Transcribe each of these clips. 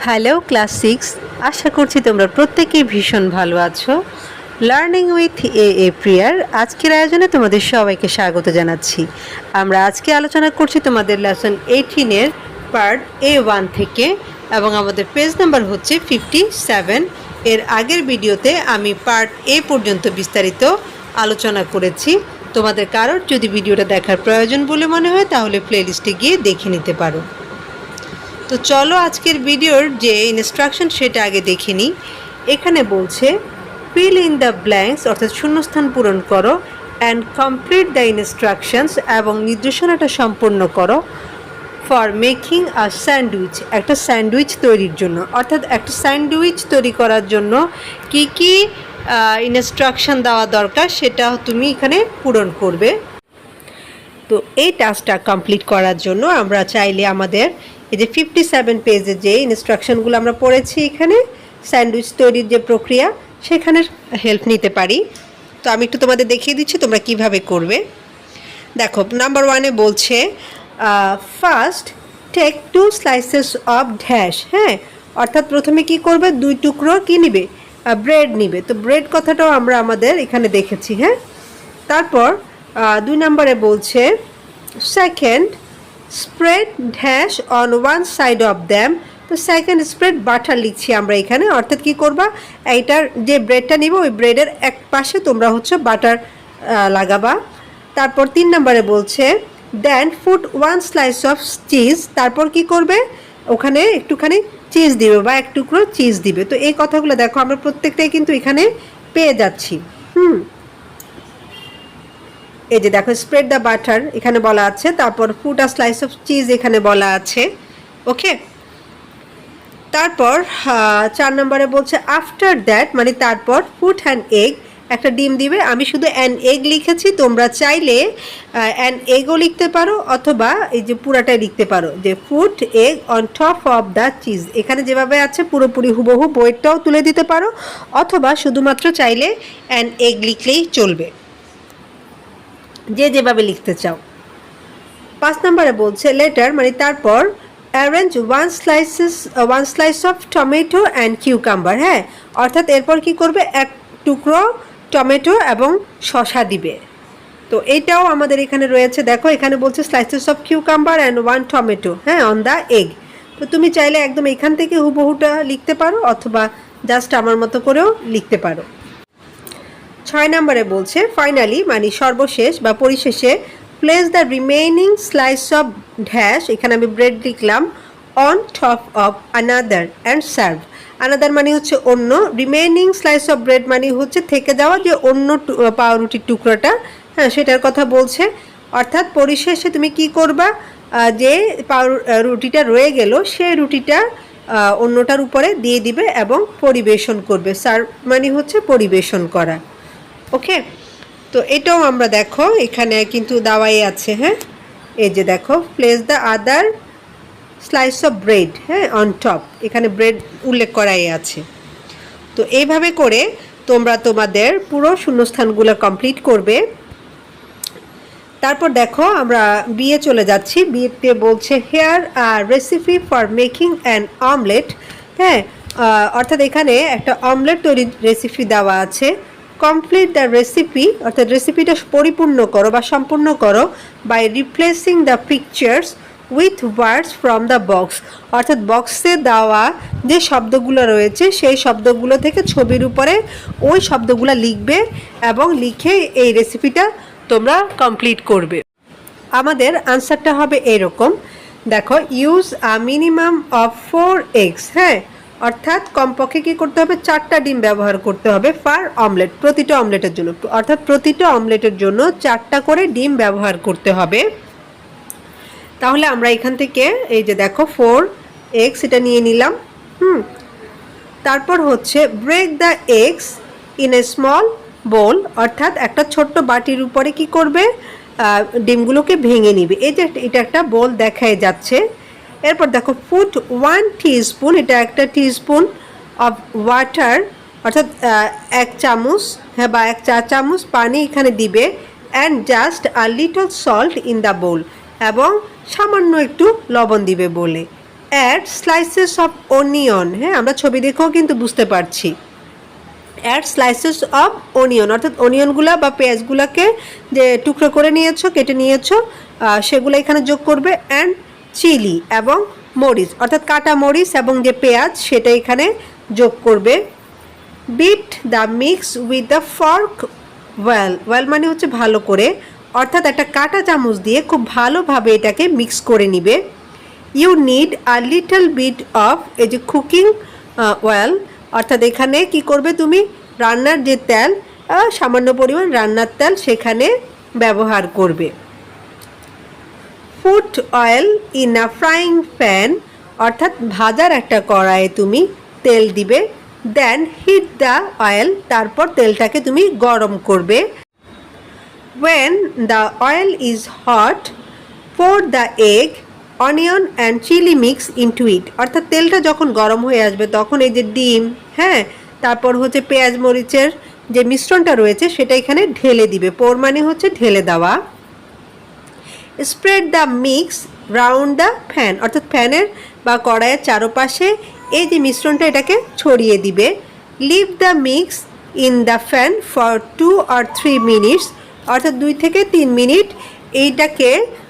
Hello class 6, আশা করছি তোমরা প্রত্যেকেই ভীষণ ভালো আছো। লার্নিং উইথ এ প্রিয়ার আজকের আয়োজনে তোমাদের সবাইকে স্বাগত জানাচ্ছি। আমরা আজকে আলোচনা করছি তোমাদের লেসন 18-এর পার্ট A1 থেকে, এবং আমাদের পেজ নাম্বার হচ্ছে 57। এর আগের ভিডিওতে আমি পার্ট A পর্যন্ত বিস্তারিত আলোচনা করেছি। তোমাদের কারোর যদি ভিডিওটা দেখার প্রয়োজন বলে মনে হয় তাহলে প্লেলিস্টে গিয়ে দেখে নিতে পারো। তো চলো আজকের ভিডিওর যে ইনস্ট্রাকশন সেটা আগে দেখে নিই। এখানে বলছে ফিল ইন দ্য ব্ল্যাঙ্কস, অর্থাৎ শূন্যস্থান পূরণ করো, অ্যান্ড কমপ্লিট দ্য ইনস্ট্রাকশনস, এবং নির্দেশনাটা সম্পন্ন করো, ফর মেকিং আ স্যান্ডউইচ, একটা স্যান্ডউইচ তৈরির জন্য। অর্থাৎ একটা স্যান্ডউইচ তৈরি করার জন্য কি কি ইনস্ট্রাকশন দেওয়া দরকার সেটা তুমি এখানে পূরণ করবে। তো এই টাস্কটা কমপ্লিট করার জন্য আমরা চাইলে আমাদের এই যে 57 পেজে যে ইনস্ট্রাকশনগুলো আমরা পড়েছি এখানে স্যান্ডউইচ তৈরির যে প্রক্রিয়া সেখানে হেল্প নিতে পারি। তো আমি একটু তোমাদের দেখিয়ে দিচ্ছি তোমরা কিভাবে করবে। দেখো, নাম্বার 1-এ বলছে first take 2 slices of dash. হ্যাঁ, অর্থাৎ প্রথমে কি করবে, 2 টুকরো কি নিবে, ব্রেড নিবে। তো ব্রেড কথাটাও আমরা আমাদের এখানে দেখেছি। হ্যাঁ, তারপর 2 নম্বরে বলছে second spread dash on one side of them. তো সেকেন্ড স্প্রেড বাটার লিখছি আমরা এখানে, অর্থাৎ কি করবা, এইটার যে ব্রেডটা নিব ওই ব্রেডের এক পাশে তোমরা হচ্ছে বাটার লাগাবা। তারপর 3 নম্বরে বলছে দেন ফুট 1 স্লাইস অফ চিজ। তারপর কি করবে, ওখানে একটুখানি চিজ দিবে বা এক টুকরো চিজ দিবে। তো এই কথাগুলো দেখো আমরা প্রত্যেকটাই কিন্তু এখানে পেয়ে যাচ্ছি। এই যে দেখো স্প্রেড দ্য বাটার এখানে বলা আছে, তারপর foot a slice of cheese এখানে বলা আছে। ওকে, তারপর 4 নম্বরে বলছে আফটার দ্যাট, মানে তারপর ফুট অ্যান এগ, একটা ডিম দিবে। আমি শুধু অ্যান এগ লিখেছি, তোমরা চাইলে অ্যান এগও লিখতে পারো, অথবা এই যে পুরাটাই লিখতে পারো যে foot egg on top of the cheese. এখানে যেভাবে আছে পুরোপুরি হুবহু বইটাও তুলে দিতে পারো, অথবা শুধুমাত্র চাইলে অ্যান এগ লিখলেই চলবে, যে যেভাবে লিখতে চাও। 5 নম্বরে বলছে লেটার, মানে তারপর arrange one slice of tomato and cucumber. হ্যাঁ, অর্থাৎ এরপর কি করবে, এক টুকরো টমেটো এবং শসা দিবে। তো এইটাও আমাদের এখানে রয়েছে, দেখো এখানে বলছে slices of cucumber and 1 tomato, হ্যাঁ, অন দ্য এগ। তো তুমি চাইলে একদম এখান থেকে হুবহুটা লিখতে পারো, অথবা জাস্ট আমার মতো করেও লিখতে পারো। 6 নম্বরে বলছে ফাইনালি, মানে সর্বশেষ বা পরিশেষে, place the remaining slice of dash, এখানে আমি ব্রেড লিখলাম, on top of another and serve. Another মানে হচ্ছে অন্য, রিমেইনিং স্লাইস অফ ব্রেড মানে হচ্ছে থেকে যাওয়া যে অন্য পাউরুটির টুকরোটা, হ্যাঁ সেটার কথা বলছে। অর্থাৎ পরিশেষে তুমি কি করবা, যে রুটিটা রয়ে গেল সেই রুটিটা অন্যটার উপরে দিয়ে দিবে এবং পরিবেশন করবে। সার্ভ মানে হচ্ছে পরিবেশন করা। ওকে, তো এটাও আমরা দেখো এখানে কিন্তু দেওয়াই আছে। হ্যাঁ, এই যে দেখো place the other slice of bread, হ্যাঁ, অন টপ, এখানে ব্রেড উল্লেখ করাই আছে। তো এইভাবে করে তোমরা তোমাদের পুরো শূন্যস্থানগুলো কমপ্লিট করবে। তারপর দেখো আমরা বিয়ে চলে যাচ্ছি। বিয়েতে বলছে here are recipe for making an omelette. হ্যাঁ, অর্থাৎ এখানে একটা অমলেট তৈরির রেসিপি দেওয়া আছে। কমপ্লিট দ্য রেসিপি, অর্থাৎ রেসিপিটা পরিপূর্ণ করো বা সম্পূর্ণ করো by replacing the pictures with words from the box. অর্থাৎ বক্সে দেওয়া যে শব্দগুলো রয়েছে সেই শব্দগুলো থেকে ছবির উপরে ওই শব্দগুলো লিখবে এবং লিখে এই রেসিপিটা তোমরা কমপ্লিট করবে। আমাদের আনসারটা হবে এরকম, দেখো use a minimum of 4 eggs। হ্যাঁ, অর্থাৎ কমপক্ষে কী করতে হবে, 4টা ডিম ব্যবহার করতে হবে ফার অমলেট, প্রতিটা অমলেটের জন্য। অর্থাৎ প্রতিটা অমলেটের জন্য 4টা করে ডিম ব্যবহার করতে হবে। তাহলে আমরা এখান থেকে এই যে দেখো 4 eggs এটা নিয়ে নিলাম। তারপর হচ্ছে break the eggs in a small bowl, অর্থাৎ একটা ছোট্ট বাটির উপরে কি করবে, ডিমগুলোকে ভেঙে নিবে। এই যে এটা একটা বোল দেখাই যাচ্ছে। এরপর দেখো ফুট 1 টিস্পুন, এটা একটা টিস্পুন অফ ওয়াটার, অর্থাৎ 1 চামচ, হ্যাঁ, বা 1 চা চামচ পানি এখানে দিবে। And just a little salt in the bowl, এবং সামান্য একটু লবণ দিবে বলে। অ্যাড স্লাইসেস অফ অনিয়ন, হ্যাঁ আমরা ছবি দেখেও কিন্তু বুঝতে পারছি। অ্যাড স্লাইসেস অফ অনিয়ন অর্থাৎ অনিয়নগুলো বা পেঁয়াজগুলোকে যে টুকরো করে নিয়েছো, কেটে নিয়েছো, সেগুলো এখানে যোগ করবে। অ্যান্ড চিলি এবং মরিচ অর্থাৎ কাটা মরিচ এবং যে পেঁয়াজ সেটা এখানে যোগ করবে। Beat the mix with the fork well, well মানে হচ্ছে ভালো করে, অর্থাৎ একটা কাঁটা চামচ দিয়ে খুব ভালোভাবে এটাকে মিক্স করে নিবে। You need a little bit of, এই যে কুকিং ওয়েল অর্থাৎ এখানে কি করবে তুমি রান্নার যে তেল, সামান্য পরিমাণ রান্নার তেল সেখানে ব্যবহার করবে। Put oil in a frying pan, অর্থাৎ ভাজার একটা কড়াইয়ে তুমি তেল দিবে। দেন হিট দ্য অয়েল, তারপর তেলটাকে তুমি গরম করবে। When the oil is hot, pour the egg, onion and chili mix into it, অর্থাৎ তেলটা যখন গরম হয়ে আসবে তখন এই যে ডিম, হ্যাঁ তারপর হচ্ছে পেঁয়াজ মরিচের যে মিশ্রণটা রয়েছে সেটা এখানে ঢেলে দিবে। পোর মানে হচ্ছে ঢেলে দেওয়া। Spread the mix round the fan, অর্থাৎ ফ্যানের বা কড়াইয়ের চারপাশে এই যে মিশ্রণটা এটাকে ছড়িয়ে দিবে। Leave the mix in the pan for 2 or 3 minutes, অর্থাৎ 2 থেকে 3 মিনিট এইটাকে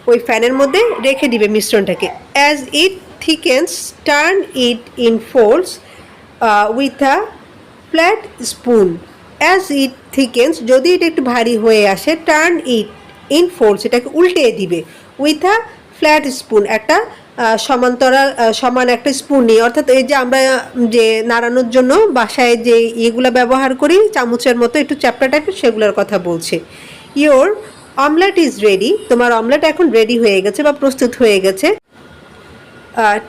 ওই ফ্যানের মধ্যে রেখে দিবে মিশ্রণটাকে। As it thickens turn it in folds with a flat spoon. As it thickens, যদি এটা একটু ভারী হয়ে আসে, টার্ন ইট ইন ফোল্ডস, এটাকে উল্টে দিবে। উইথ আ ফ্ল্যাট স্পুন, একটা সমান্তরাল সমান একটা স্পুন নিয়ে, অর্থাৎ এই যে আমরা যে নাড়ানোর জন্য বাসায় যে ইয়েগুলো ব্যবহার করি চামচের মতো একটু চ্যাপ্টা টাইপের, সেগুলোর কথা বলছে। ইয়োর অমলেট ইজ রেডি, তোমার অমলেট এখন রেডি হয়ে গেছে বা প্রস্তুত হয়ে গেছে।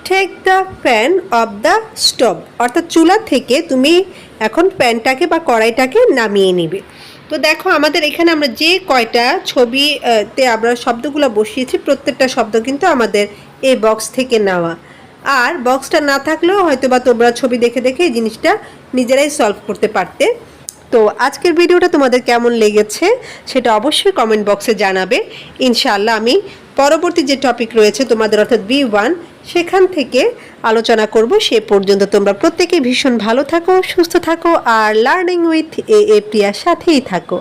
Take the pan off the stove, অর্থাৎ চুলা থেকে তুমি এখন প্যানটাকে বা কড়াইটাকে নামিয়ে নিবে। তো দেখো আমাদের এখানে আমরা যে কয়টা ছবিতে আমরা শব্দগুলো বসিয়েছি প্রত্যেকটা শব্দ কিন্তু আমাদের এই বক্স থেকে নেওয়া। আর বক্সটা না থাকলেও হয়তো বা তোমরা ছবি দেখে দেখে এই জিনিসটা নিজেরাই সলভ করতে পারতে। তো আজকের ভিডিওটা তোমাদের কেমন লেগেছে সেটা অবশ্যই কমেন্ট বক্সে জানাবে। ইনশাআল্লাহ আমি পরবর্তী যে টপিক রয়েছে তোমাদের অর্থাৎ B1 সেখান থেকে আলোচনা করব। সে পর্যন্ত তোমরা প্রত্যেকেই ভীষণ ভালো থাকো, সুস্থ থাকো আর লার্নিং উইথ এ প্রিয়ার সাথেই থাকো।